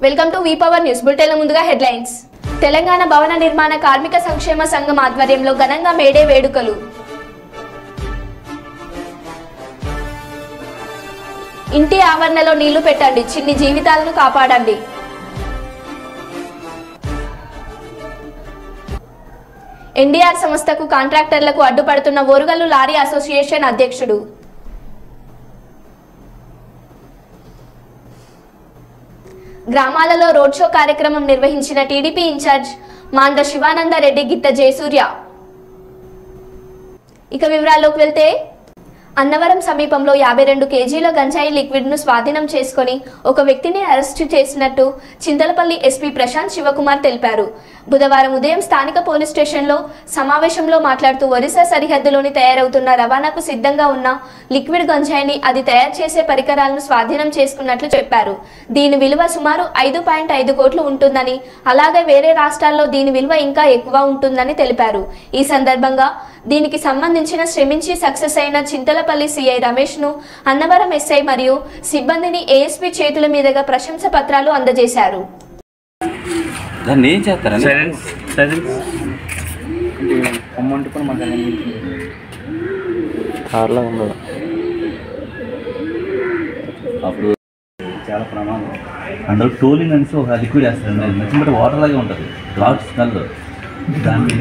Welcome to V power news bulletin. ముందుగా headlines. Telangana భవన నిర్మాణ కార్మిక సంక్షేమ సంఘం ఆధ్వర్యంలో ఘనంగా మేడే వేడుకలు. ఇంటి ఆవరణలో నీళ్లు పెట్టండి, చిన్ని జీవితాలను కాపాడండి. ఎన్డీఆర్ సంస్థకు కాంట్రాక్టర్లకు అడ్డుపడుతున్న ఓరుగల్లు లారీ అసోసియేషన్ అధ్యక్షుడు. గ్రామాలలో రోడ్ షో కార్యక్రమం నిర్వహించిన టీడీపీ ఇన్ఛార్జ్ మాండ్ర శివానందరెడ్డి, గిత్త జయసూర్య. ఇక వివరాల్లోకి వెళ్తే, అన్నవరం సమీపంలో 52 కేజీల గంజాయి లిక్విడ్ ను స్వాధీనం చేసుకుని ఒక వ్యక్తిని అరెస్టు చేసినట్టు చింతలపల్లి ఎస్పీ ప్రశాంత్ శివకుమార్ తెలిపారు. బుధవారం ఉదయం స్థానిక పోలీస్ స్టేషన్లో సమావేశంలో మాట్లాడుతూ ఒరిస్సా సరిహద్దులోని తయారవుతున్న రవాణాకు సిద్ధంగా ఉన్న లిక్విడ్ గంజాయిని అది తయారు చేసే పరికరాలను స్వాధీనం చేసుకున్నట్లు చెప్పారు. దీని విలువ సుమారు 5.5 కోట్లు ఉంటుందని, అలాగే వేరే రాష్ట్రాల్లో దీని విలువ ఇంకా ఎక్కువ ఉంటుందని తెలిపారు. ఈ సందర్భంగా దీనికి సంబంధించిన శ్రమించి సక్సెస్ అయిన చింతలపల్లి సిఐ రమేష్ ను, అన్నవరం ఎస్ఐ మరియు సిబ్బందిని ఏఎస్పీ చేతుల మీదుగా ప్రశంస పత్రాలు అందజేశారు. అప్పుడు చాలా ప్రమాదం. అందులో టోలింగ్ అనేసి ఒక లిక్విడ్ వేస్తారు, నచ్చినట్టు వాటర్ లాగే ఉంటుంది, ఘాట్ స్మెల్. దాన్ని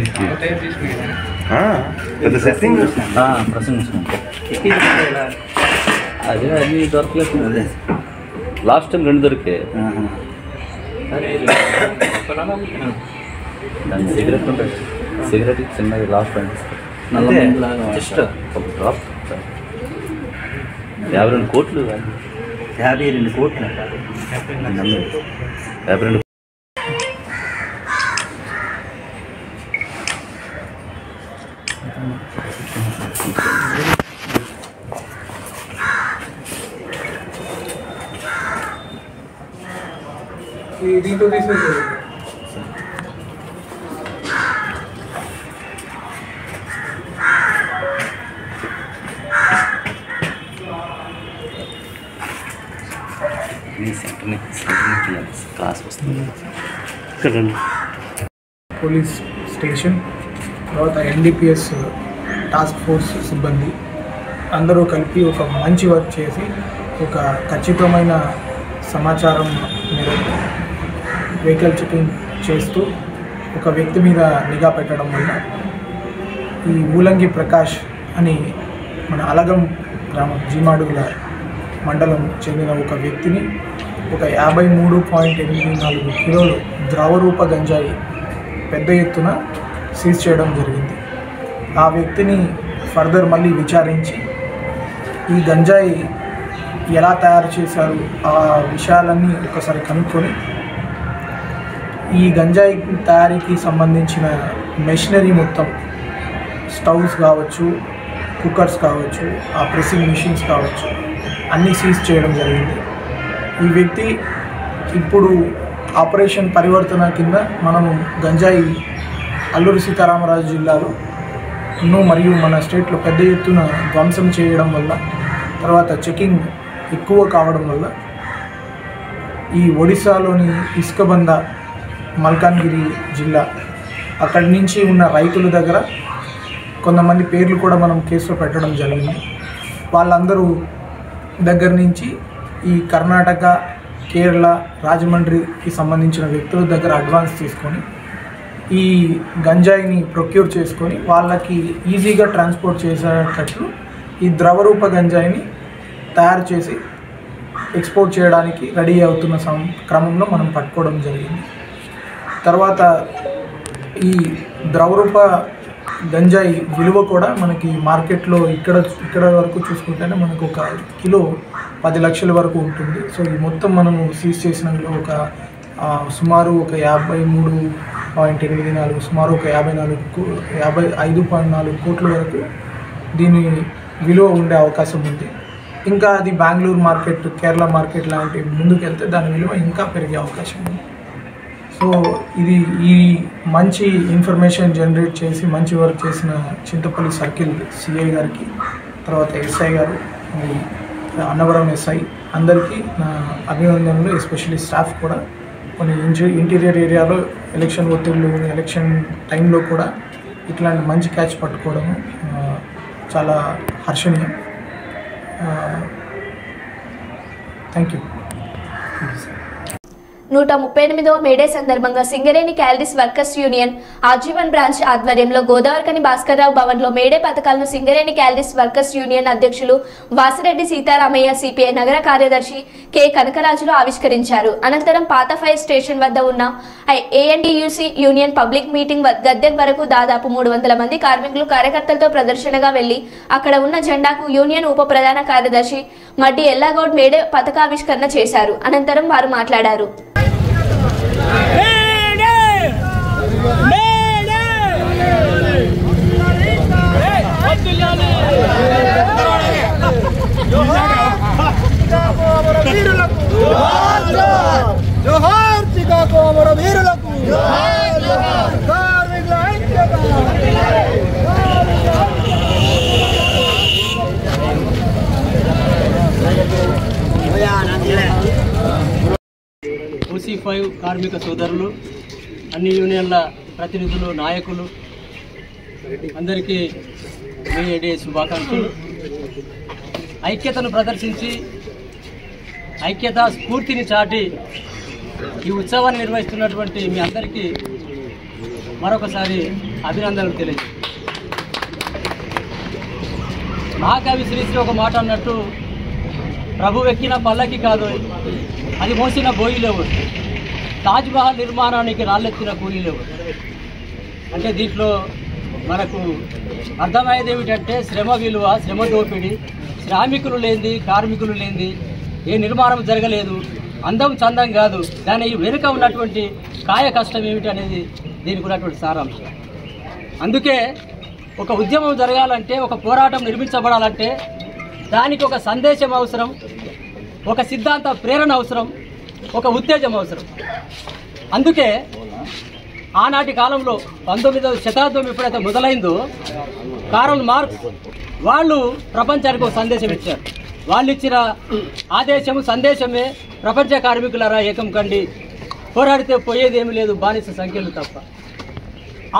అదే అది దొరకలేదు. అదే లాస్ట్ టైం 2 దొరికే. దాని సిగరెట్ ఉంటుంది, సిగరెట్ చిన్నది లాస్ట్ జస్ట్ ఒక డ్రాప్. 52 కోట్లు. 52 కోట్లు. 52 దీంతో తీసేది క్లాస్ వస్తుంది. పోలీస్ స్టేషన్, తర్వాత ఎన్డీపీఎస్ టాస్క్ ఫోర్స్ సిబ్బంది అందరూ కలిపి ఒక మంచి వర్క్ చేసి, ఒక ఖచ్చితమైన సమాచారం మేరకు వెహికల్ చెకింగ్ చేస్తూ ఒక వ్యక్తి మీద నిఘా పెట్టడం వల్ల ఈ ఊలంగి ప్రకాష్ అని మన అలగం గ్రామం జీమాడుగుల మండలం చెందిన ఒక వ్యక్తిని ఒక 53.84 కిలోలు ద్రవరూప గంజాయి పెద్ద ఎత్తున సీజ్ చేయడం జరిగింది. ఆ వ్యక్తిని ఫర్దర్ మళ్ళీ విచారించి ఈ గంజాయి ఎలా తయారు చేశారు ఆ విషయాలన్నీ ఒకసారి కనుక్కొని, ఈ గంజాయి తయారీకి సంబంధించిన మెషినరీ మొత్తం, స్టవ్స్ కావచ్చు, కుక్కర్స్ కావచ్చు, ఆ ప్రెసింగ్ మిషన్స్ కావచ్చు, అన్నీ సీజ్ చేయడం జరిగింది. ఈ వ్యక్తి ఇప్పుడు ఆపరేషన్ పరివర్తన కింద మనము గంజాయి అల్లూరి సీతారామరాజు జిల్లాలో మరియు మన స్టేట్లో పెద్ద ఎత్తున ధ్వంసం చేయడం వల్ల, తర్వాత చెకింగ్ ఎక్కువ కావడం వల్ల ఈ ఒడిశాలోని ఇసుకబంద మల్కాన్గిరి జిల్లా అక్కడి నుంచి ఉన్న రైతుల దగ్గర కొంతమంది పేర్లు కూడా మనం కేసులో పెట్టడం జరిగింది. వాళ్ళందరూ దగ్గర నుంచి ఈ కర్ణాటక, కేరళ, రాజమండ్రికి సంబంధించిన వ్యక్తుల దగ్గర అడ్వాన్స్ తీసుకొని ఈ గంజాయిని ప్రొక్యూర్ చేసుకొని వాళ్ళకి ఈజీగా ట్రాన్స్పోర్ట్ చేసేటట్లు ఈ ద్రవరూప గంజాయిని తయారు చేసి ఎక్స్పోర్ట్ చేయడానికి రెడీ అవుతున్న క్రమంలో మనం పట్టుకోవడం జరిగింది. తర్వాత ఈ ద్రవరూప గంజాయి విలువ కూడా మనకి మార్కెట్లో ఇక్కడ వరకు చూసుకుంటేనే మనకు ఒక కిలో 10 లక్షల వరకు ఉంటుంది. సో ఈ మొత్తం మనము సీజ్ చేసినలో ఒక సుమారు ఒక 53.84 సుమారు ఒక 55.4 కోట్ల వరకు దీని విలువ ఉండే అవకాశం ఉంది. ఇంకా అది బెంగళూరు మార్కెట్, కేరళ మార్కెట్ లాంటి ముందుకెళ్తే దాని విలువ ఇంకా పెరిగే అవకాశం ఉంది. సో ఇది ఈ మంచి ఇన్ఫర్మేషన్ జనరేట్ చేసి మంచి వర్క్ చేసిన చింతపల్లి సర్కిల్ సిఐ గారికి, తర్వాత ఎస్ఐ గారు, అన్నవరం ఎస్ఐ అందరికీ నా అభినందనలు. ఎస్పెషల్లీ స్టాఫ్ కూడా కొన్ని ఇంటీరియర్ ఏరియాలో ఎలక్షన్ ఒత్తిళ్ళు, ఎలక్షన్ టైంలో కూడా ఇట్లాంటి మంచి క్యాచ్ పట్టుకోవడం చాలా హర్షణీయం. Thank you. 138వ మేడే సందర్భంగా సింగరేణి క్యాలరీస్ వర్కర్స్ యూనియన్ ఆజీవన్ బ్రాంచ్ ఆధ్వర్యంలో గోదావరికని భాస్కర్రావు భవన్లో మేడే పథకాలను సింగరేణి క్యాలరీస్ వర్కర్స్ యూనియన్ అధ్యక్షులు వాసిరెడ్డి సీతారామయ్య, సిపిఐ నగర కార్యదర్శి కె కనకరాజులు ఆవిష్కరించారు. అనంతరం పాత ఫైర్ స్టేషన్ వద్ద ఉన్న ఏఎన్టీయూసీ యూనియన్ పబ్లిక్ మీటింగ్ గద్దె వరకు దాదాపు 300 మంది కార్మికులు కార్యకర్తలతో ప్రదర్శనగా వెళ్లి అక్కడ ఉన్న జెండాకు యూనియన్ ఉప ప్రధాన కార్యదర్శి మడ్డి ఎల్లాగౌడ్ మేడే పథకావిష్కరణ చేశారు. అనంతరం వారు మాట్లాడారు. జోహార్ చికాగో అమర వీరులకు, కార్మికుల ఐక్యత. OC5 కార్మిక సోదరులు, అన్ని యూనియన్ల ప్రతినిధులు, నాయకులు అందరికీ మే డే శుభాకాంక్షలు. ఐక్యతను ప్రదర్శించి ఐక్యతా స్ఫూర్తిని చాటి ఈ ఉత్సవాన్ని నిర్వహిస్తున్నటువంటి మీ అందరికీ మరొకసారి అభినందనలు తెలియదు. మహాకవి శ్రీశ్రీ ఒక మాట అన్నట్టు, ప్రభు ఎక్కిన పల్లకి కాదు అది మోసిన బోయిలేవు, తాజ్మహల్ నిర్మాణానికి రాళ్ళెత్తిన కూలీలేవు. అంటే దీంట్లో మనకు అర్థమయ్యేది ఏమిటంటే శ్రమ విలువ, శ్రమ దోపిడి, శ్రామికులు లేనిది, కార్మికులు లేనిది ఏ నిర్మాణం జరగలేదు. అందం చందం కాదు, దాని వెనుక ఉన్నటువంటి కాయ కష్టం ఏమిటి అనేది దీనికి ఉన్నటువంటి సారాంశం. అందుకే ఒక ఉద్యమం జరగాలంటే, ఒక పోరాటం నిర్మించబడాలంటే దానికి ఒక సందేశం అవసరం, ఒక సిద్ధాంత ప్రేరణ అవసరం, ఒక ఉత్తేజం అవసరం. అందుకే ఆనాటి కాలంలో 19వ శతాబ్దం ఎప్పుడైతే మొదలైందో కార్ల్ మార్క్స్ వాళ్ళు ప్రపంచానికి ఒక సందేశం ఇచ్చారు. వాళ్ళు ఇచ్చిన ఆదేశము, సందేశమే ప్రపంచ కార్మికులారా ఏకం కండి, పోరాడితే పోయేది ఏమీ లేదు, బానిస సంఖ్యలు తప్ప.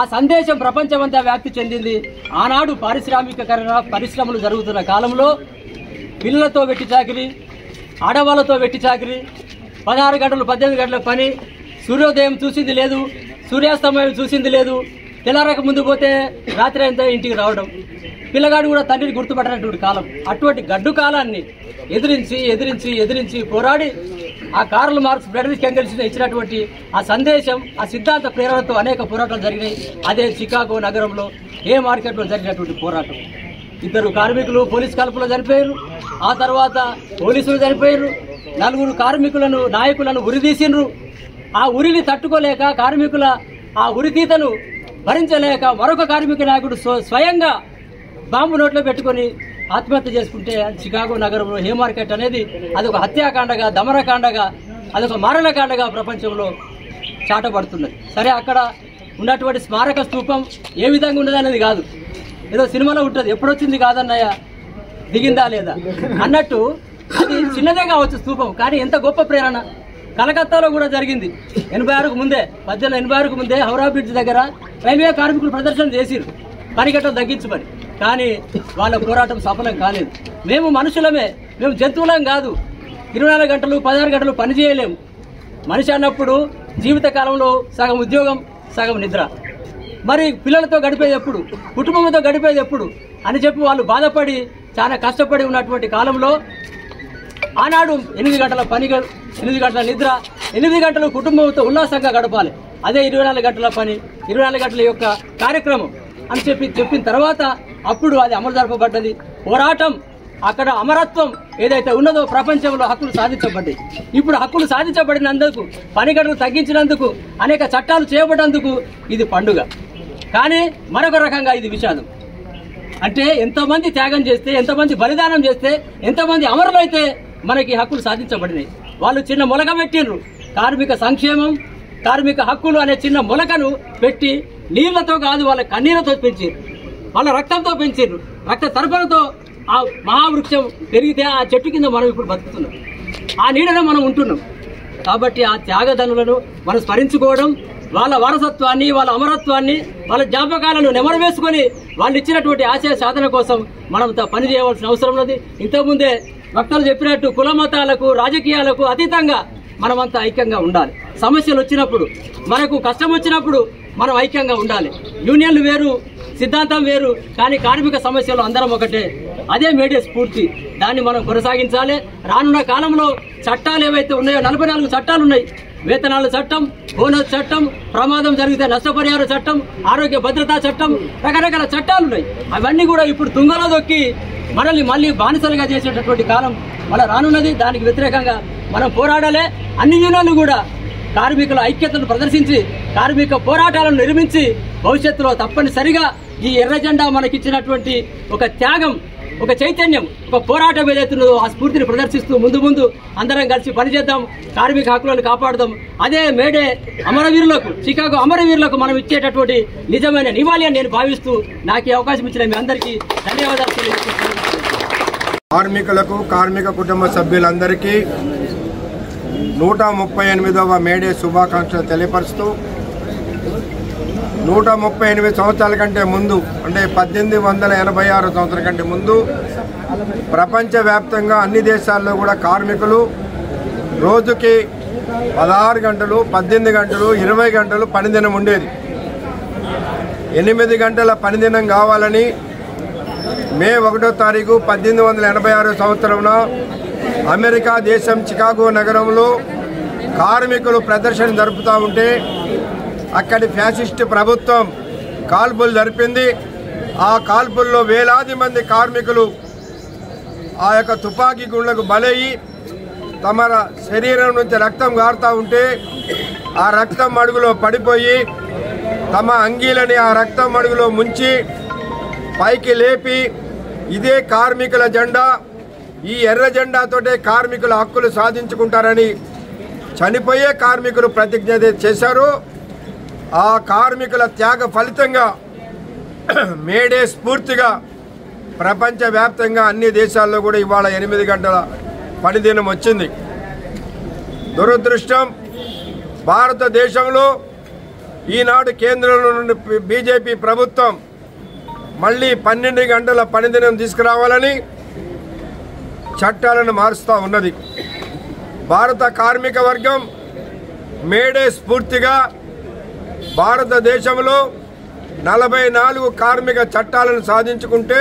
ఆ సందేశం ప్రపంచమంతా వ్యాప్తి చెందింది. ఆనాడు పారిశ్రామికీకరణ, పరిశ్రమలు జరుగుతున్న కాలంలో పిల్లలతో వెట్టి చాకిరి, ఆడవాళ్ళతో వెట్టి చాకిరి, 16 గంటలు 18 గంటల పని, సూర్యోదయం చూసింది లేదు, సూర్యాస్తమయం చూసింది లేదు, తెల్లారక ముందు పోతే రాత్రి అంతా ఇంటికి రావడం, పిల్లగాడు కూడా తండ్రిని గుర్తుపట్టినటువంటి కాలం. అటువంటి గడ్డు కాలాన్ని ఎదిరించి ఎదిరించి ఎదిరించి పోరాడి ఆ కార్ల్ మార్క్స్, ఫ్రెడరిక్ ఎంగెల్స్ ఇచ్చినటువంటి ఆ సందేశం, ఆ సిద్ధాంత ప్రేరణతో అనేక పోరాటాలు జరిగినాయి. అదే చికాగో నగరంలో ఏ మార్కెట్లో జరిగినటువంటి పోరాటం. 2 కార్మికులు పోలీస్ కాల్పులో చనిపోయారు. ఆ తర్వాత పోలీసులు చనిపోయారు. 4 కార్మికులను, నాయకులను ఉరిదీసిండ్రు. ఆ ఉరిని తట్టుకోలేక, కార్మికుల ఆ ఉరితీతను భరించలేక మరొక కార్మిక నాయకుడు స్వయంగా బాంబు నోట్లో పెట్టుకొని ఆత్మహత్య చేసుకుంటే చికాగో నగరంలో హే మార్కెట్ అనేది అదొక హత్యాకాండగా, దమనకాండగా, అదొక మారణకాండగా ప్రపంచంలో చాటబడుతున్నది. సరే, అక్కడ ఉన్నటువంటి స్మారక స్తూపం ఏ విధంగా ఉన్నదనేది కాదు, ఏదో సినిమాలో ఉంటుంది, ఎప్పుడొచ్చింది కాదన్నయ్య, దిగిందా లేదా అన్నట్టు. అది చిన్నదే కావచ్చు స్తూపం, కానీ ఎంత గొప్ప ప్రేరణ. కలకత్తాలో కూడా జరిగింది 86కు ముందే, 1886కు ముందే హౌరా బ్రిడ్జ్ దగ్గర రైల్వే కార్మికులు ప్రదర్శన చేసిరు పనిగట్టలు తగ్గించమని. కానీ వాళ్ళ పోరాటం సఫలం కాలేదు. మేము మనుషులమే, మేము జంతువులం కాదు. 24 గంటలు 16 గంటలు పని చేయలేము. మనిషి అన్నప్పుడు జీవితకాలంలో సగం ఉద్యోగం, సగం నిద్ర. మరి పిల్లలతో గడిపేది ఎప్పుడు, కుటుంబంతో గడిపేది ఎప్పుడు అని చెప్పి వాళ్ళు బాధపడి చాలా కష్టపడి ఉన్నటువంటి కాలంలో ఆనాడు 8 గంటల పని, 8 గంటల నిద్ర, 8 గంటలు కుటుంబంతో ఉల్లాసంగా గడపాలి. అదే 24 గంటల పని, 24 గంటల యొక్క కార్యక్రమం అని చెప్పిన తర్వాత అప్పుడు అది అమలు జరపబడ్డది. పోరాటం, అక్కడ అమరత్వం ఏదైతే ఉన్నదో ప్రపంచంలో హక్కులు సాధించబడ్డాయి. ఇప్పుడు హక్కులు సాధించబడినందుకు, పని గంటలు తగ్గించినందుకు, అనేక చట్టాలు చేయబడినందుకు ఇది పండుగ. కానీ మరొక రకంగా ఇది విషాదం. అంటే ఎంతమంది త్యాగం చేస్తే, ఎంతమంది బలిదానం చేస్తే, ఎంతమంది అమరులైతే మనకి హక్కులు సాధించబడినాయి. వాళ్ళు చిన్న మొలక పెట్టిండ్రు, కార్మిక సంక్షేమం, కార్మిక హక్కులు అనే చిన్న మొలకను పెట్టి నీళ్లతో కాదు, వాళ్ళ కన్నీళ్లతో పెంచారు, వాళ్ళ రక్తంతో పెంచారు. రక్త తర్పణతో ఆ మహావృక్షం పెరిగితే ఆ చెట్టు కింద మనం ఇప్పుడు బతుకుతున్నాం, ఆ నీడనే మనం ఉంటున్నాం. కాబట్టి ఆ త్యాగధనులను మనం స్మరించుకోవడం, వాళ్ళ వారసత్వాన్ని, వాళ్ళ అమరత్వాన్ని, వాళ్ళ జ్ఞాపకాలను నెమరు వేసుకొని వాళ్ళు ఇచ్చినటువంటి ఆశయ సాధన కోసం మనం పని చేయవలసిన అవసరం ఉన్నది. ఇంతకుముందే వక్తలు చెప్పినట్టు కుల మతాలకు, రాజకీయాలకు అతీతంగా మనమంతా ఐక్యంగా ఉండాలి. సమస్యలు వచ్చినప్పుడు, మనకు కష్టం వచ్చినప్పుడు మనం ఐక్యంగా ఉండాలి. యూనియన్లు వేరు, సిద్ధాంతం వేరు, కానీ కార్మిక సమస్యలు అందరం ఒకటే. అదే మేడే స్ఫూర్తి. దాన్ని మనం కొనసాగించాలి. రానున్న కాలంలో చట్టాలు ఏవైతే ఉన్నాయో 44 చట్టాలు ఉన్నాయి. వేతనాల చట్టం, బోనస్ చట్టం, ప్రమాదం జరిగితే నష్టపరిహార చట్టం, ఆరోగ్య భద్రతా చట్టం, రకరకాల చట్టాలు ఉన్నాయి. అవన్నీ కూడా ఇప్పుడు తుంగలో దొక్కి మనల్ని మళ్ళీ బానిసలుగా చేసేటటువంటి కాలం మళ్ళీ రానున్నది. దానికి వ్యతిరేకంగా మనం పోరాడాలి. అన్ని యూనియన్లు కూడా కార్మికుల ఐక్యతను ప్రదర్శించి కార్మిక పోరాటాలను నిర్మించి భవిష్యత్తులో తప్పనిసరిగా ఈ ఎర్ర జెండా మనకిచ్చినటువంటి ఒక త్యాగం, ఒక చైతన్యం, ఒక పోరాటం ఏదైతుందో ఆ స్ఫూర్తిని ప్రదర్శిస్తూ ముందు అందరం కలిసి పనిచేద్దాం, కార్మిక హక్కులను కాపాడుదాం. అదే మేడే అమరవీరులకు, చికాగో అమరవీరులకు మనం ఇచ్చేటటువంటి నిజమైన నివాళి అని నేను భావిస్తూ నాకు ఈ అవకాశం ఇచ్చిన మీ అందరికీ ధన్యవాదాలు తెలియజేస్తున్నాను. కార్మికులకు, కార్మిక కుటుంబ సభ్యులందరికీ 138వ మేడే శుభాకాంక్షలు తెలియపరుస్తూ 138 సంవత్సరాల కంటే ముందు, అంటే 1886 సంవత్సరాల కంటే ముందు ప్రపంచవ్యాప్తంగా అన్ని దేశాల్లో కూడా కార్మికులు రోజుకి 16 గంటలు, 18 గంటలు, 20 గంటలు పనిదినం ఉండేది. 8 గంటల పనిదినం కావాలని మే 1వ తారీఖు 1886 సంవత్సరంలో అమెరికా దేశం చికాగో నగరంలో కార్మికులు ప్రదర్శన జరుపుతూ ఉంటే అక్కడి ఫ్యాసిస్ట్ ప్రభుత్వం కాల్పులు జరిపింది. ఆ కాల్పుల్లో వేలాది మంది కార్మికులు ఆ యొక్క తుపాకీ గుండ్లకు బలయ్యి తమ శరీరం నుంచి రక్తం గారుతూ ఉంటే ఆ రక్తం మడుగులో పడిపోయి తమ అంగీలని ఆ రక్తం మడుగులో ముంచి పైకి లేపి ఇదే కార్మికుల జెండా, ఈ ఎర్ర జెండాతోటే కార్మికుల హక్కులు సాధించుకుంటారని చనిపోయే కార్మికులు ప్రతిజ్ఞ చేశారు. ఆ కార్మికుల త్యాగ ఫలితంగా మేడే స్ఫూర్తిగా ప్రపంచవ్యాప్తంగా అన్ని దేశాల్లో కూడా ఇవాళ 8 గంటల పనిదినం వచ్చింది. దురదృష్టం, భారతదేశంలో ఈనాడు కేంద్రంలో నుండి బీజేపీ ప్రభుత్వం మళ్ళీ 12 గంటల పనిదినం తీసుకురావాలని చట్టాలను మారుస్తూ ఉన్నది. భారత కార్మిక వర్గం మేడే స్ఫూర్తిగా భారతదేశంలో 44 కార్మిక చట్టాలను సాధించుకుంటే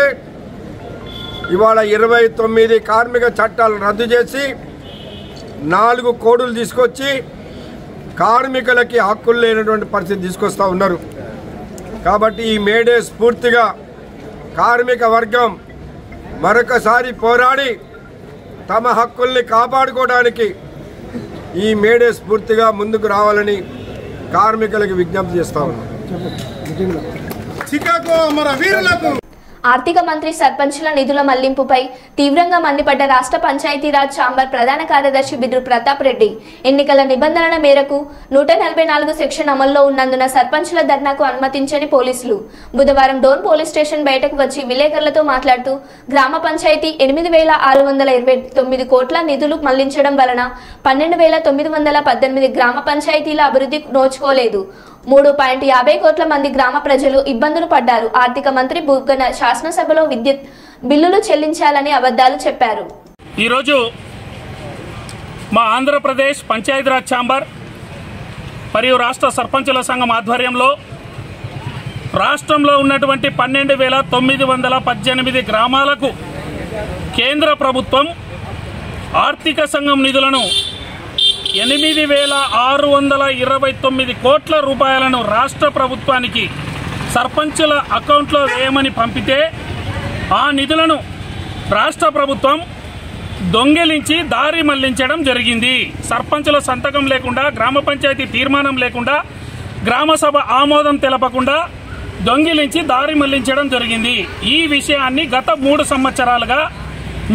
ఇవాళ 29 కార్మిక చట్టాలను రద్దు చేసి 4 కోడులు తీసుకొచ్చి కార్మికులకి హక్కులు లేనటువంటి పరిస్థితి తీసుకొస్తూ ఉన్నారు. కాబట్టి ఈ మేడే స్ఫూర్తిగా కార్మిక వర్గం మరొకసారి పోరాడి తమ హక్కుల్ని కాపాడుకోవడానికి ఈ మేడే స్ఫూర్తిగా ముందుకు రావాలని కార్మికులకు విజ్ఞప్తి చేస్తా ఉన్నాం. చికాగో అమరవీరులకు. ఆర్థిక మంత్రి సర్పంచ్ల నిధుల మళ్లింపుపై తీవ్రంగా మండిపడ్డ రాష్ట్ర పంచాయతీరాజ్ ఛాంబర్ ప్రధాన కార్యదర్శి బిద్రు ప్రతాప్ రెడ్డి ఎన్నికల నిబంధనల మేరకు 144 సెక్షన్ అమల్లో ఉన్నందున సర్పంచ్ల ధర్నాకు అనుమతించని పోలీసులు బుధవారం డోన్ పోలీస్ స్టేషన్ బయటకు వచ్చి విలేకరులతో మాట్లాడుతూ గ్రామ పంచాయతీ 8,629 కోట్ల నిధులు మళ్లించడం వలన 12,918 గ్రామ పంచాయతీల అభివృద్ధి నోచుకోలేదు. 3.50 కోట్ల మంది గ్రామ ప్రజలు ఇబ్బందులు పడ్డారు. ఆర్థిక మంత్రి బుగ్గన శాసనసభలో విద్యుత్ బిల్లులు చెల్లించాలని అబద్ధాలు చెప్పారు. ఈరోజు మా ఆంధ్రప్రదేశ్ పంచాయతీరాజ్ ఛాంబర్ మరియు రాష్ట్ర సర్పంచుల సంఘం ఆధ్వర్యంలో రాష్ట్రంలో ఉన్నటువంటి 12,918 గ్రామాలకు కేంద్ర ప్రభుత్వం ఆర్థిక సంఘం నిధులను 8,629 కోట్ల రూపాయలను రాష్ట్ర ప్రభుత్వానికి సర్పంచుల అకౌంట్లో వేయమని పంపితే ఆ నిధులను రాష్ట్ర ప్రభుత్వం దొంగిలించి దారి మళ్లించడం జరిగింది. సర్పంచుల సంతకం లేకుండా, గ్రామ పంచాయతీ తీర్మానం లేకుండా, గ్రామ సభ ఆమోదం తెలపకుండా దొంగిలించి దారి మళ్లించడం జరిగింది. ఈ విషయాన్ని గత 3 సంవత్సరాలుగా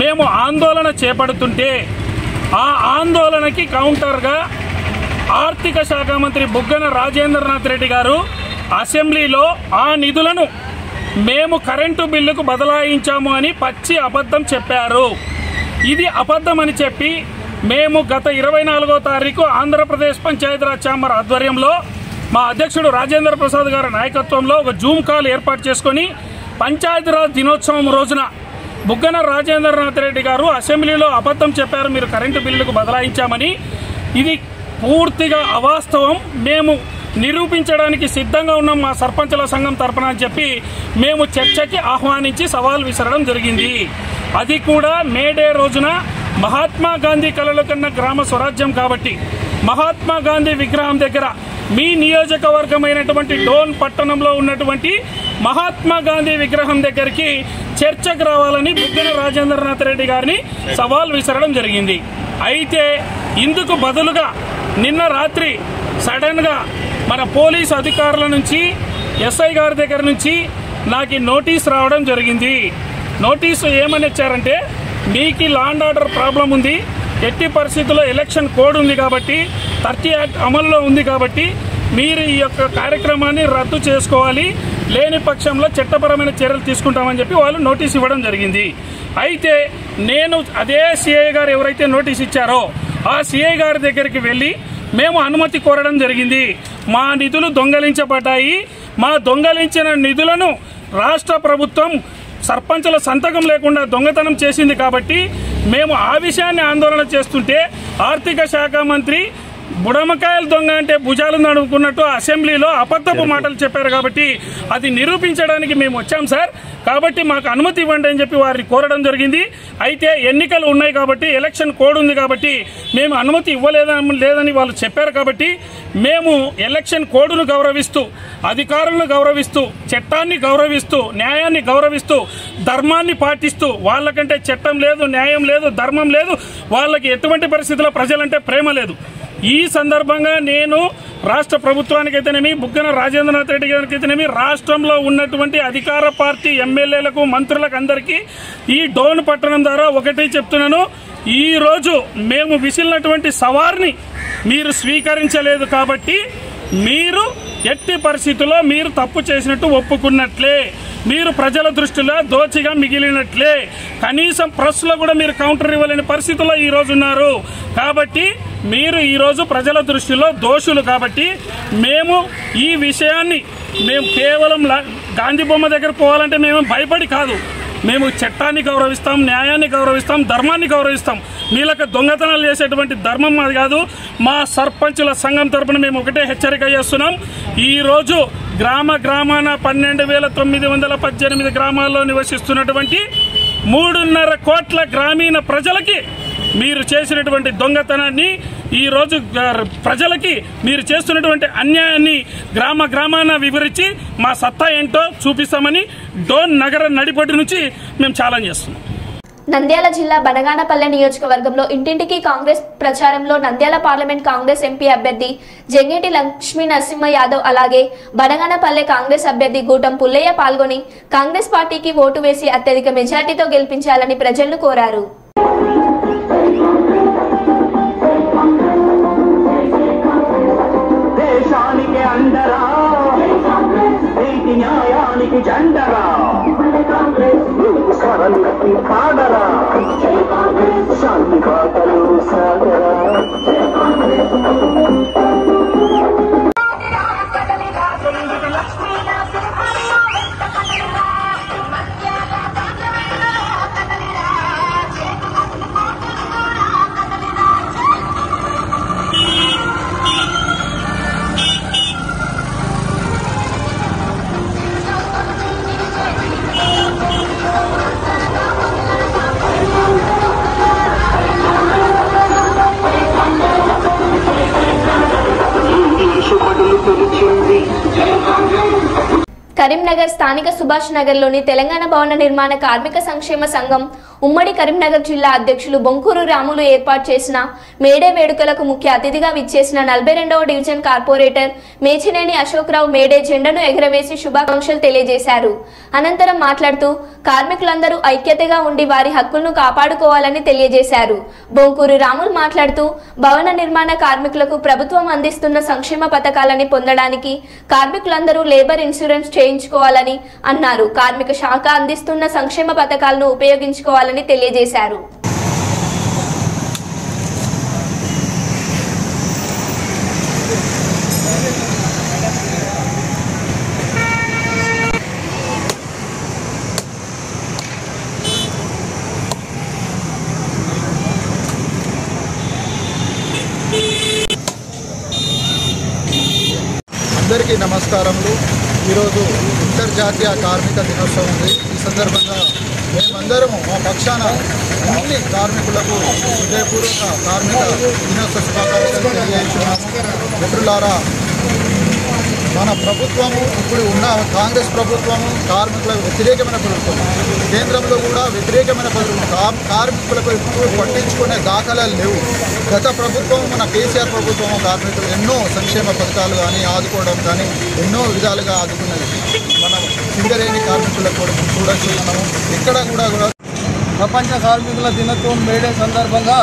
మేము ఆందోళన చేపడుతుంటే ఆ ఆందోళనకి కౌంటర్గా ఆర్థిక శాఖ మంత్రి బుగ్గన రాజేంద్రనాథ్ రెడ్డి గారు అసెంబ్లీలో ఆ నిధులను మేము కరెంటు బిల్లుకు బదలాయించాము అని పచ్చి అబద్ధం చెప్పారు. ఇది అబద్ధమని చెప్పి మేము గత 24వ తారీఖు ఆంధ్రప్రదేశ్ పంచాయతీరాజ్ ఛాంబర్ ఆధ్వర్యంలో మా అధ్యక్షుడు రాజేంద్ర ప్రసాద్ గారి నాయకత్వంలో ఒక జూమ్ కాల్ ఏర్పాటు చేసుకొని పంచాయతీరాజ్ దినోత్సవం రోజున బుగ్గన రాజేంద్రనాథ్ రెడ్డి గారు అసెంబ్లీలో అబద్ధం చెప్పారు, మీరు కరెంటు బిల్లుకు బదలాయించామని. ఇది పూర్తిగా అవాస్తవం. మేము నిరూపించడానికి సిద్ధంగా ఉన్నాం మా సర్పంచుల సంఘం తరపున అని చెప్పి మేము చర్చకి ఆహ్వానించి సవాల్ విసరడం జరిగింది. అది కూడా మేడే రోజున మహాత్మా గాంధీ కలలు కన్న గ్రామ స్వరాజ్యం కాబట్టి మహాత్మా గాంధీ విగ్రహం దగ్గర మీ నియోజకవర్గమైనటువంటి డోన్ పట్టణంలో ఉన్నటువంటి మహాత్మా గాంధీ విగ్రహం దగ్గరికి చర్చకు రావాలని బుగ్గన రాజేంద్రనాథ్ రెడ్డి గారిని సవాల్ విసరడం జరిగింది. అయితే ఇందుకు బదులుగా నిన్న రాత్రి సడన్గా మన పోలీస్ అధికారుల నుంచి ఎస్ఐ గారి దగ్గర నుంచి నాకు నోటీస్ రావడం జరిగింది. నోటీసు ఏమని ఇచ్చారంటే, మీకు లా అండ్ ఆర్డర్ ప్రాబ్లం ఉంది, ఎట్టి పరిస్థితుల్లో ఎలక్షన్ కోడ్ ఉంది కాబట్టి 30 యాక్ట్ అమల్లో ఉంది కాబట్టి మీరు ఈ యొక్క కార్యక్రమాన్ని రద్దు చేసుకోవాలి, లేని పక్షంలో చట్టపరమైన చర్యలు తీసుకుంటామని చెప్పి వాళ్ళు నోటీస్ ఇవ్వడం జరిగింది. అయితే నేను అదే సిఐ గారు ఎవరైతే నోటీస్ ఇచ్చారో ఆ సిఐ గారి దగ్గరికి వెళ్ళి మేము అనుమతి కోరడం జరిగింది. మా నిధులు దొంగలించబడ్డాయి, మా దొంగలించిన నిధులను రాష్ట్ర ప్రభుత్వం సర్పంచుల సంతకం లేకుండా దొంగతనం చేసింది కాబట్టి మేము ఆ విషయాన్ని ఆందోళన చేస్తుంటే ఆర్థిక శాఖ మంత్రి బుడమకాయలు దొంగ అంటే భుజాలు నడుపుకున్నట్టు అసెంబ్లీలో అబద్ధపు మాటలు చెప్పారు కాబట్టి అది నిరూపించడానికి మేము వచ్చాం సార్, కాబట్టి మాకు అనుమతి ఇవ్వండి అని చెప్పి వారిని కోరడం జరిగింది. అయితే ఎన్నికలు ఉన్నాయి కాబట్టి ఎలక్షన్ కోడ్ ఉంది కాబట్టి మేము అనుమతి లేదని వాళ్ళు చెప్పారు కాబట్టి మేము ఎలక్షన్ కోడ్ను గౌరవిస్తూ, అధికారులను గౌరవిస్తూ, చట్టాన్ని గౌరవిస్తూ, న్యాయాన్ని గౌరవిస్తూ, ధర్మాన్ని పాటిస్తూ, వాళ్ళకంటే చట్టం లేదు, న్యాయం లేదు, ధర్మం లేదు, వాళ్ళకి ఎటువంటి పరిస్థితుల్లో ప్రజలంటే ప్రేమ లేదు. ఈ సందర్భంగా నేను రాష్ట్ర ప్రభుత్వానికైతేనేమి, బుగ్గన రాజేంద్రనాథ్ రెడ్డి గారికైతేనేమి, రాష్ట్రంలో ఉన్నటువంటి అధికార పార్టీ ఎమ్మెల్యేలకు, మంత్రులకు అందరికీ ఈ డోన్ పట్టణం ద్వారా ఒకటే చెప్తున్నాను, ఈ రోజు మేము విసిలినటువంటి సవార్ని మీరు స్వీకరించలేదు కాబట్టి మీరు ఎట్టి పరిస్థితుల్లో మీరు తప్పు చేసినట్టు ఒప్పుకున్నట్లే, మీరు ప్రజల దృష్టిలో దోచిగా మిగిలినట్లే. కనీసం ప్రెస్లో కూడా మీరు కౌంటర్ ఇవ్వలేని పరిస్థితుల్లో ఈ రోజు ఉన్నారు. కాబట్టి మీరు ఈరోజు ప్రజల దృష్టిలో దోషులు. కాబట్టి మేము ఈ విషయాన్ని కేవలం గాంధీ బొమ్మ దగ్గర పోవాలంటే మేము భయపడి కాదు, మేము చట్టాన్ని గౌరవిస్తాం, న్యాయాన్ని గౌరవిస్తాం, ధర్మాన్ని గౌరవిస్తాం. మీలకు దొంగతనాలు చేసేటువంటి ధర్మం అది కాదు. మా సర్పంచుల సంఘం తరపున మేము ఒకటే హెచ్చరిక చేస్తున్నాం, ఈరోజు గ్రామాన 12,918 గ్రామాల్లో నివసిస్తున్నటువంటి 3.5 కోట్ల గ్రామీణ ప్రజలకి మీరు చేసినటువంటి దొంగతనాన్ని, ఈరోజు ప్రజలకి మీరు చేస్తున్నటువంటి అన్యాయాన్ని గ్రామాన వివరించి మా సత్తా ఏంటో చూపిస్తామని డోన్ నగర నడిబొడ్డు నుంచి మేము ఛాలెంజ్ చేస్తున్నాం. నంద్యాల జిల్లా బనగానపల్లె నియోజకవర్గంలో ఇంటింటికి కాంగ్రెస్ ప్రచారంలో నంద్యాల పార్లమెంట్ కాంగ్రెస్ ఎంపీ అభ్యర్థి జంగేటి లక్ష్మీ నరసింహ యాదవ్ అలాగే బనగానపల్లె కాంగ్రెస్ అభ్యర్థి గూటం పుల్లయ్య పాల్గొని కాంగ్రెస్ పార్టీకి ఓటు వేసి అత్యధిక మెజార్టీతో గెలిపించాలని ప్రజలను కోరారు. కరీంనగర్ స్థానిక సుభాష్ నగర్లోని తెలంగాణ భవన నిర్మాణ కార్మిక సంక్షేమ సంఘం ఉమ్మడి కరీంనగర్ జిల్లా అధ్యక్షులు బొంకూరు రాములు ఏర్పాటు చేసిన మేడే వేడుకలకు ముఖ్య అతిథిగా విచ్చేసిన 42వ division corporator Mechineni Ashokrao May Day జెండాను ఎగురవేసి శుభాకాంక్షలు తెలియజేశారు. అనంతరం మాట్లాడుతూ కార్మికులందరూ ఐక్యతగా ఉండి వారి హక్కులను కాపాడుకోవాలని తెలియజేశారు. బొంకూరు రాములు మాట్లాడుతూ భవన నిర్మాణ కార్మికులకు ప్రభుత్వం అందిస్తున్న సంక్షేమ పథకాలని పొందడానికి కార్మికులందరూ లేబర్ ఇన్సూరెన్స్ చేయించుకోవాలని అన్నారు. కార్మిక శాఖ అందిస్తున్న సంక్షేమ పథకాలను ఉపయోగించుకోవాలని తెలియజేశారు. అందరికీ నమస్కారములు. ఈరోజు అంతర్జాతీయ కార్మిక దినోత్సవం ఉంది. ఈ సందర్భంగా మేమందరము మా పక్షాన అన్ని కార్మికులకు హృదయపూర్వక కార్మిక దినోత్సవ శుభాకాంక్షలు తెలియజేస్తున్నాము. మిత్రులారా, మన ప్రభుత్వము ఇప్పుడు ఉన్న కాంగ్రెస్ ప్రభుత్వము కార్మికులకు వ్యతిరేకమైన ప్రభుత్వం, కేంద్రంలో కూడా వ్యతిరేకమైన ప్రభుత్వం. కార్మికులకు ఇప్పుడు పట్టించుకునే దాఖలాలు లేవు. గత ప్రభుత్వం మన కేసీఆర్ ప్రభుత్వము కార్మికులు ఎన్నో సంక్షేమ పథకాలు కానీ ఆదుకోవడం కానీ ఎన్నో విధాలుగా ఆదుకున్నది. మనం సింగరేణి కార్మికులకు కూడా చూడొచ్చు. మనము ఎక్కడ కూడా ప్రపంచ కార్మికుల దినోత్సవం మేడే సందర్భంగా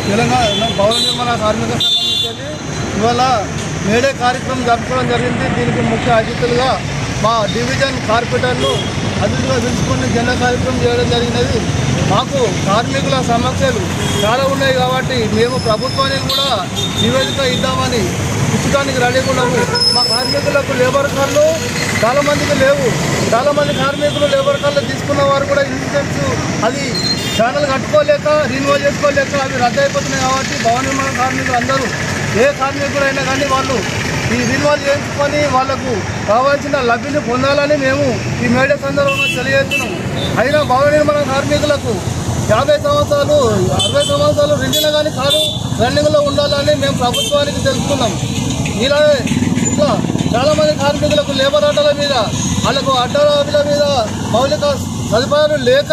తెలంగాణ భవన నిర్మాణ కార్మిక సంఘం నుంచి ఇవాళ మేడే కార్యక్రమం జరుపుకోవడం జరిగింది. దీనికి ముఖ్య అతిథులుగా మా డివిజన్ కార్పొరేటర్లు అతిథులుగా పిలుచుకుని జెండా కార్యక్రమం చేయడం జరిగినది. మాకు కార్మికుల సమస్యలు చాలా ఉన్నాయి కాబట్టి మేము ప్రభుత్వానికి కూడా నివేదిక ఇద్దామని ఇచ్చడానికి రెడీగా ఉన్నాము. మా కార్మికులకు లేబర్ కార్డులు చాలామందికి లేవు. చాలామంది కార్మికులు లేబర్ కార్డులు తీసుకున్న వారు కూడా ఇన్సూరెన్స్ అది ఛానల్ కట్టుకోలేక రిన్యూవల్ చేసుకోలేక అవి రద్దు అయిపోతున్నాయి. కాబట్టి భవన నిర్మాణ కార్మికులు అందరూ ఏ కార్మికులైనా కానీ వాళ్ళు ఈ రిన్యూవల్ చేయించుకొని వాళ్లకు కావాల్సిన లబ్ధిని పొందాలని మేము ఈ మేడే సందర్భంగా తెలియజేస్తున్నాము. అయినా భవన నిర్మాణ కార్మికులకు 50 సంవత్సరాలు 60 సంవత్సరాలు రెండిన కానీ కాదు రన్నింగ్లో ఉండాలని మేము ప్రభుత్వానికి తెలుసుకున్నాం. ఇలా చాలామంది కార్మికులకు లేబర్ అడ్డల మీద వాళ్ళకు అడ్డల మీద మౌలిక సదుపాయాలు లేక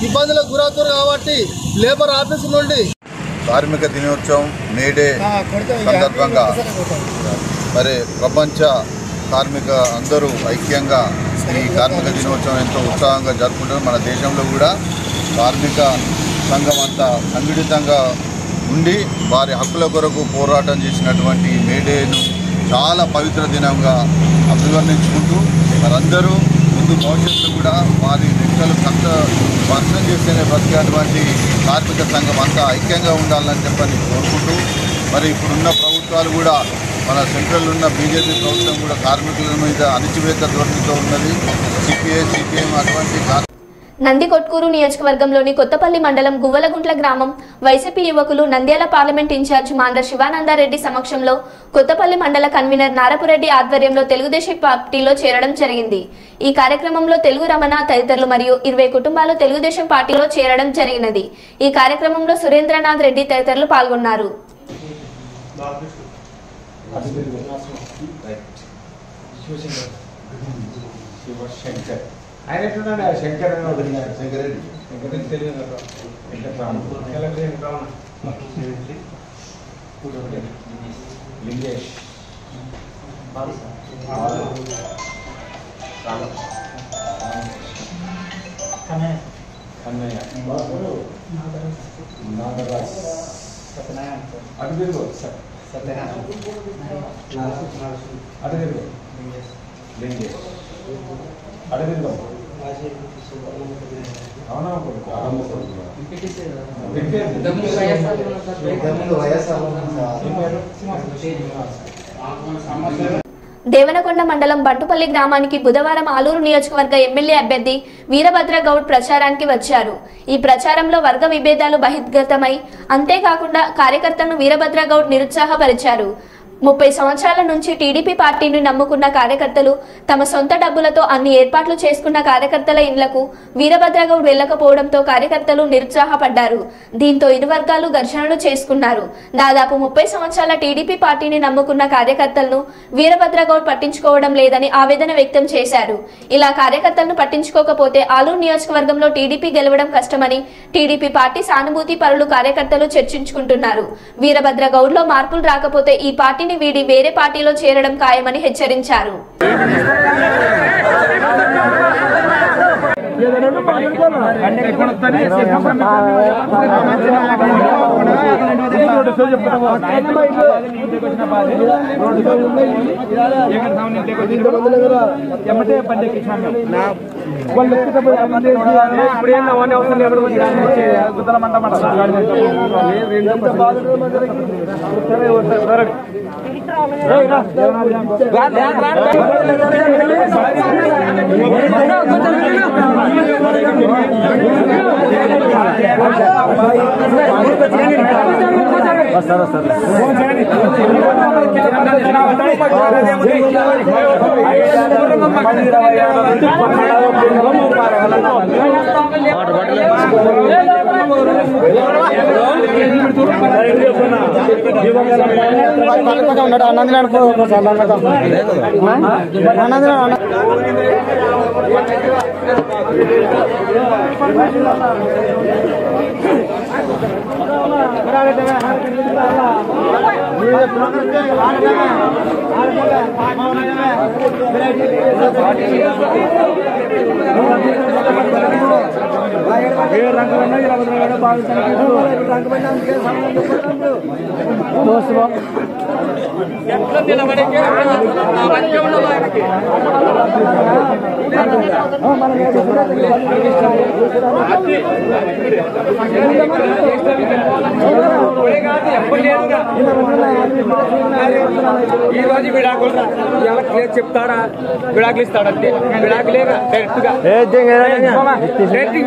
ఇబ్బందులకు గురవుతారు. కాబట్టి లేబర్ ఆఫీసు నుండి కార్మిక దినోత్సవం మేడే సందర్భంగా మరి ప్రపంచ కార్మిక అందరూ ఐక్యంగా ఈ కార్మిక దినోత్సవం ఎంతో ఉత్సాహంగా జరుపుకుంటారు. మన దేశంలో కూడా కార్మిక సంఘం అంతా సంఘటితంగా ఉండి వారి హక్కుల కొరకు పోరాటం చేసినటువంటి మేడేను చాలా పవిత్ర దినంగా అభివర్ణించుకుంటూ మరందరూ ముందు భవిష్యత్తులో కూడా వారి రెక్కలు కష్ట వర్షం చేస్తేనే బ్రతికేటువంటి కార్మిక సంఘం అంతా ఐక్యంగా ఉండాలని చెప్పని కోరుకుంటూ మరి ఇప్పుడున్న ప్రభుత్వాలు కూడా మన సెంట్రల్ ఉన్న బీజేపీ ప్రభుత్వం కూడా కార్మికుల మీద అణిచివేత ధోరణితో ఉన్నది. సిపిఐ సిపిఎం అటువంటి నందికొట్కూరు నియోజకవర్గంలోని కొత్తపల్లి మండలం గువ్వలగుంట్ల గ్రామం వైసీపీ యువకులు నంద్యాల పార్లమెంట్ ఇన్ఛార్జ్ మాండ్ర శివానందారెడ్డి సమక్షంలో కొత్తపల్లి మండల కన్వీనర్ నారపురెడ్డి ఆధ్వర్యంలో తెలుగుదేశం పార్టీలో చేరడం జరిగింది. ఈ కార్యక్రమంలో తెలుగు రమణ తదితరులు మరియు 20 కుటుంబాలు తెలుగుదేశం పార్టీలో చేరడం జరిగినది. ఈ కార్యక్రమంలో సురేంద్రనాథ్ రెడ్డి తదితరులు పాల్గొన్నారు. ఆయన ఎట్లున్నాడు శంకర్ శంకరెడ్డి లింగేష్ కన్నయ్య నాగరాజ్ అడుగు సత్యనారాయణ అడుగు లింగేష్ అడుగు అవునా దేవనకొండ మండలం బంటుపల్లి గ్రామానికి బుధవారం ఆలూరు నియోజకవర్గ ఎమ్మెల్యే అభ్యర్థి వీరభద్ర గౌడ్ ప్రచారానికి వచ్చారు. ఈ ప్రచారంలో వర్గ విభేదాలు బహిర్గతమై అంతేకాకుండా కార్యకర్తలను వీరభద్ర గౌడ్ నిరుత్సాహపరిచారు. 30 సంవత్సరాల నుంచి టీడీపీ పార్టీని నమ్ముకున్న కార్యకర్తలు తమ సొంత డబ్బులతో అన్ని ఏర్పాట్లు చేసుకున్న కార్యకర్తల ఇళ్లకు వీరభద్రగౌడ్ వెళ్లకపోవడంతో కార్యకర్తలు నిరుత్సాహపడ్డారు. దీంతో ఇరు వర్గాలు ఘర్షణలు చేసుకున్నారు. దాదాపు 30 సంవత్సరాల టీడీపీ పార్టీని నమ్ముకున్న కార్యకర్తలను వీరభద్రగౌడ్ పట్టించుకోవడం లేదని ఆవేదన వ్యక్తం చేశారు. ఇలా కార్యకర్తలను పట్టించుకోకపోతే ఆలూరు నియోజకవర్గంలో టీడీపీ గెలవడం కష్టమని టీడీపీ పార్టీ సానుభూతి పరులు కార్యకర్తలు చర్చించుకుంటున్నారు. వీరభద్రగౌడ్లో మార్పులు రాకపోతే ఈ పార్టీ వీడి వేరే పార్టీలో చేరడం ఖాయమని హెచ్చరించారు. ఈ రోజు విడాకులు చెప్తాడా విడాకులు ఇస్తాడంటే విడాకులేగా డైరెక్ట్గా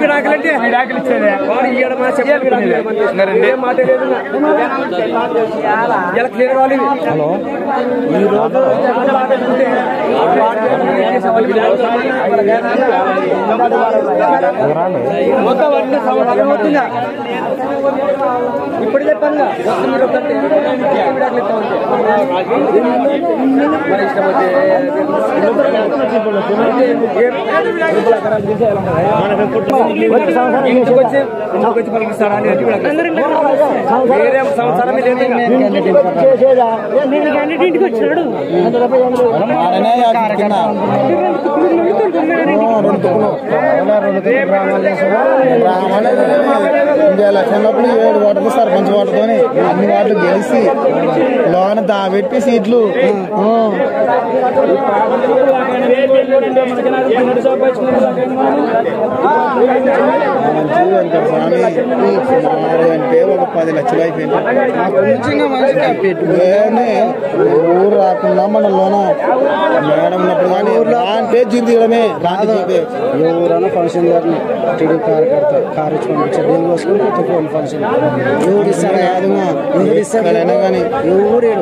విడాకులు అంటే విడాకులు ఇచ్చేదే వాడు ఈడ మా చెప్పాలి విడాకులు మాట లేదు ఇలా క్లియర్ కావాలి. ఈ రోజు మొత్తం అన్ని సంవత్సరం అవుతుందా ఇప్పుడు చెప్పండి ఇంటికి వచ్చి పలికిస్తాడా వేరే సంవత్సరం ఇంటికి వచ్చినాడు చిన్నప్పుడు 7 ఓట్లు సర్పంచ్ ఓటుతో అన్ని వార్డులు గెలిచి లోన దాబెట్టి సీట్లు అంటే ఒక 10 లక్షలు అయిపోయింది. ఊరు రాకుండా మన లోన మేడం ఉన్నప్పుడు కానీ అంటే జీవి తీయడమే రాదు. ఎవరైనా ఫంక్షన్ గారిని టీడీపీ కార్యకర్త కారు ఇచ్చి పంపించారు దేని కోసం కొత్త ఫంక్షన్ ఎవరు ఇస్తాడు కాదుగా ఎవరు ఇస్తాడైనా కానీ ఎవరు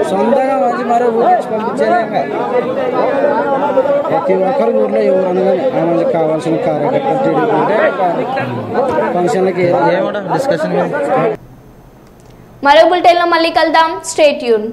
సొంతంగా మంచి మరో ఊరికి పంపించేదే ప్రతి ఒక్కరు ఊర్లో ఎవరన్నా కానీ ఆ మంది కావాల్సిన కార్యకర్త టీడీపీ అంటే ఫంక్షన్లకి డిస్కషన్. మరో బులెటిన్లో మళ్ళీ కలుద్దాం. Stay tune.